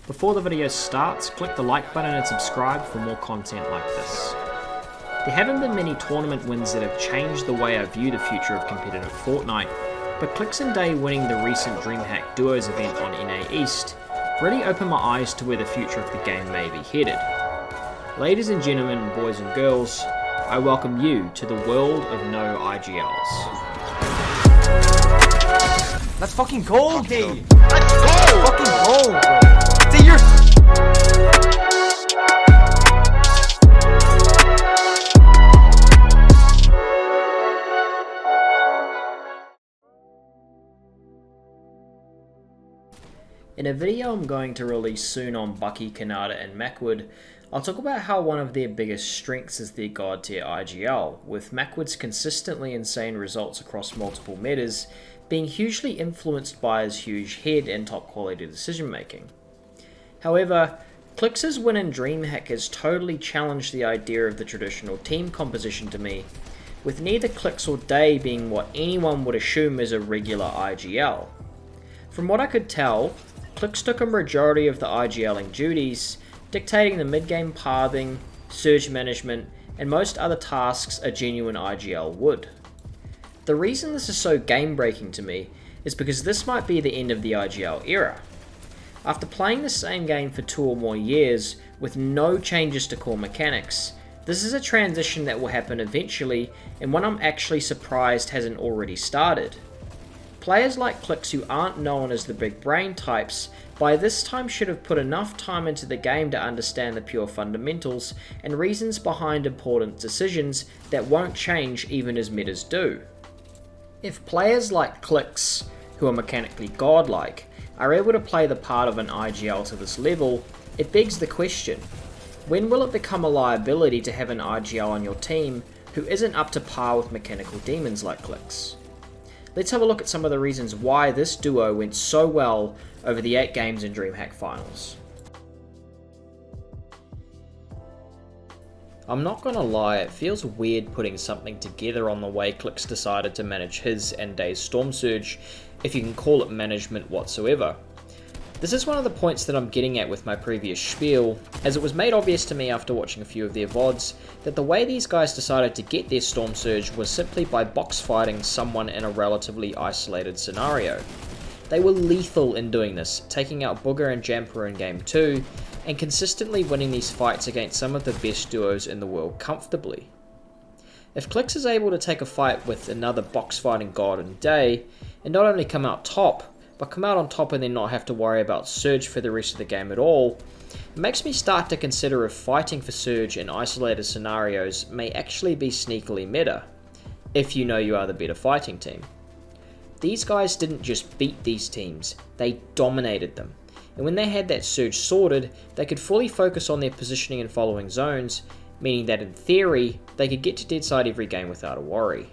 Before the video starts, click the like button and subscribe for more content like this. There haven't been many tournament wins that have changed the way I view the future of competitive Fortnite, but CLIX and Day winning the recent DREAMHACK Duos event on NA East really opened my eyes to where the future of the game may be headed. Ladies and gentlemen, boys and girls, I welcome you to the world of no IGLs. Let's fucking go, D! Let's go! Fucking go, bro! D, you're... In a video I'm going to release soon on Bucky, Canada and Macwood, I'll talk about how one of their biggest strengths is their god tier IGL, with Macwood's consistently insane results across multiple metas being hugely influenced by his huge head and top quality decision making. However, CLIX's win in DreamHack has totally challenged the idea of the traditional team composition to me, with neither CLIX or Day being what anyone would assume is a regular IGL. From what I could tell, CLIX took a majority of the IGLing duties, dictating the mid-game pathing, surge management, and most other tasks a genuine IGL would. The reason this is so game-breaking to me is because this might be the end of the IGL era. After playing the same game for 2 or more years with no changes to core mechanics, this is a transition that will happen eventually and one I'm actually surprised hasn't already started. Players like CLIX who aren't known as the big brain types by this time should have put enough time into the game to understand the pure fundamentals and reasons behind important decisions that won't change even as metas do. If players like CLIX, who are mechanically godlike, are able to play the part of an IGL to this level, it begs the question, when will it become a liability to have an IGL on your team who isn't up to par with mechanical demons like CLIX? Let's have a look at some of the reasons why this duo went so well over the 8 games in DreamHack Finals. I'm not gonna lie, it feels weird putting something together on the way CLIX decided to manage his and Day's Storm Surge, if you can call it management whatsoever. This is one of the points that I'm getting at with my previous spiel, as it was made obvious to me after watching a few of their VODs that the way these guys decided to get their Storm Surge was simply by box fighting someone in a relatively isolated scenario. They were lethal in doing this, taking out Booger and Jamper in Game 2, and consistently winning these fights against some of the best duos in the world comfortably. If CLIX is able to take a fight with another box fighting god in Day, and not only come out top, but come out on top and then not have to worry about Surge for the rest of the game at all, it makes me start to consider if fighting for Surge in isolated scenarios may actually be sneakily meta, if you know you are the better fighting team. These guys didn't just beat these teams, they dominated them, and when they had that Surge sorted, they could fully focus on their positioning and following zones, meaning that in theory, they could get to dead side every game without a worry.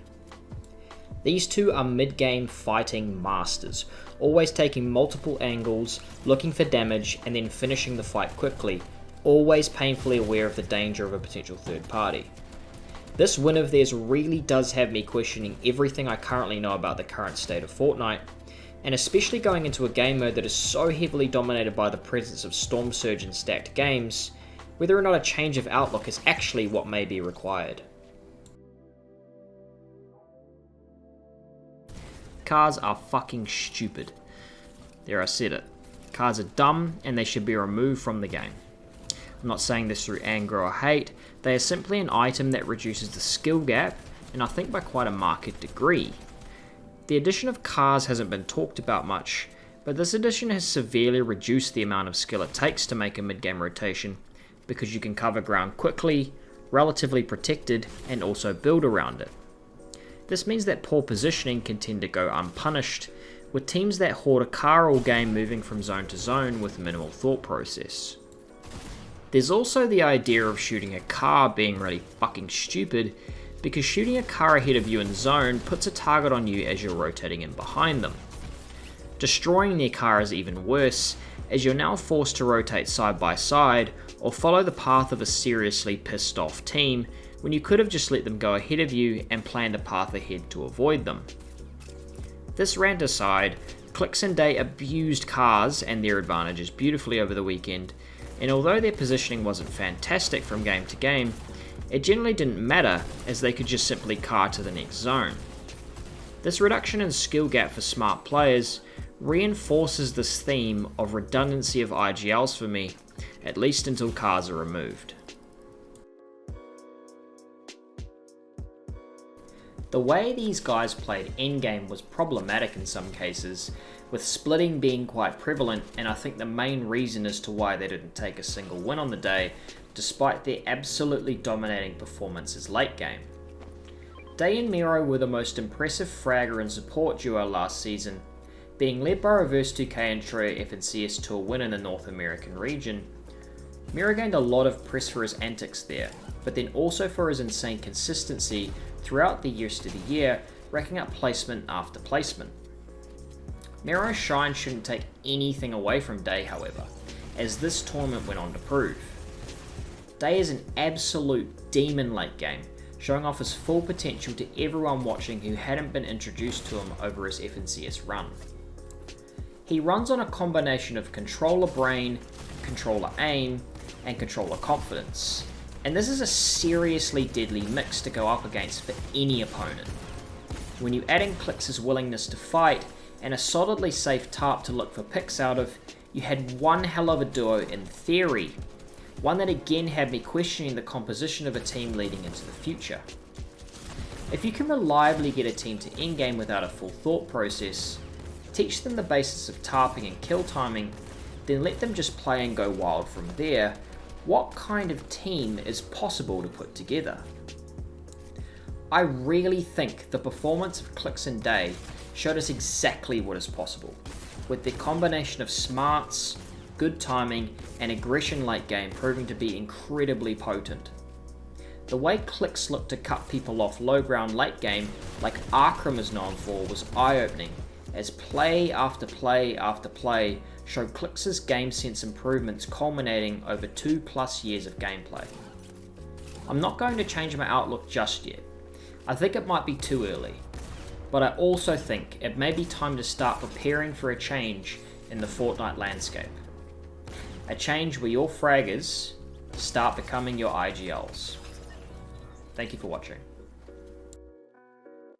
These two are mid-game fighting masters, always taking multiple angles, looking for damage, and then finishing the fight quickly, always painfully aware of the danger of a potential third party. This win of theirs really does have me questioning everything I currently know about the current state of Fortnite, and especially going into a game mode that is so heavily dominated by the presence of Storm Surge in stacked games, whether or not a change of outlook is actually what may be required. Cars are fucking stupid. There, I said it. Cars are dumb and they should be removed from the game. I'm not saying this through anger or hate, they are simply an item that reduces the skill gap, and I think by quite a marked degree. The addition of cars hasn't been talked about much, but this addition has severely reduced the amount of skill it takes to make a mid-game rotation, because you can cover ground quickly, relatively protected, and also build around it. This means that poor positioning can tend to go unpunished, with teams that hoard a car all game moving from zone to zone with minimal thought process. There's also the idea of shooting a car being really fucking stupid, because shooting a car ahead of you in zone puts a target on you as you're rotating in behind them. Destroying their car is even worse, as you're now forced to rotate side by side or follow the path of a seriously pissed off team when you could have just let them go ahead of you and planned a path ahead to avoid them. This rant aside, CLIX and Day abused cars and their advantages beautifully over the weekend, and although their positioning wasn't fantastic from game to game, it generally didn't matter as they could just simply car to the next zone. This reduction in skill gap for smart players reinforces this theme of redundancy of IGLs for me, at least until cars are removed. The way these guys played endgame was problematic in some cases, with splitting being quite prevalent, and I think the main reason as to why they didn't take a single win on the day, despite their absolutely dominating performances late game. Day and Miro were the most impressive fragger and support duo last season, being led by Reverse 2K and Trio FNCS to a win in the North American region. Miro gained a lot of press for his antics there, but then also for his insane consistency throughout the rest of the year, racking up placement after placement. Miro's shine shouldn't take anything away from Day, however, as this tournament went on to prove. Day is an absolute demon late game, showing off his full potential to everyone watching who hadn't been introduced to him over his FNCS run. He runs on a combination of controller brain, controller aim, and controller confidence, and this is a seriously deadly mix to go up against for any opponent. When you add in CLIX's willingness to fight and a solidly safe tarp to look for picks out of, you had one hell of a duo in theory, one that again had me questioning the composition of a team leading into the future. If you can reliably get a team to endgame without a full thought process, teach them the basics of tarping and kill timing, then let them just play and go wild from there, what kind of team is possible to put together? I really think the performance of CLIX and Day showed us exactly what is possible, with their combination of smarts, good timing, and aggression late game proving to be incredibly potent. The way CLIX looked to cut people off low ground late game, like Arkram is known for, was eye-opening, as play after play after play showed CLIX's game sense improvements culminating over 2+ years of gameplay. I'm not going to change my outlook just yet. I think it might be too early, but I also think it may be time to start preparing for a change in the Fortnite landscape. A change where your fraggers start becoming your IGLs. Thank you for watching.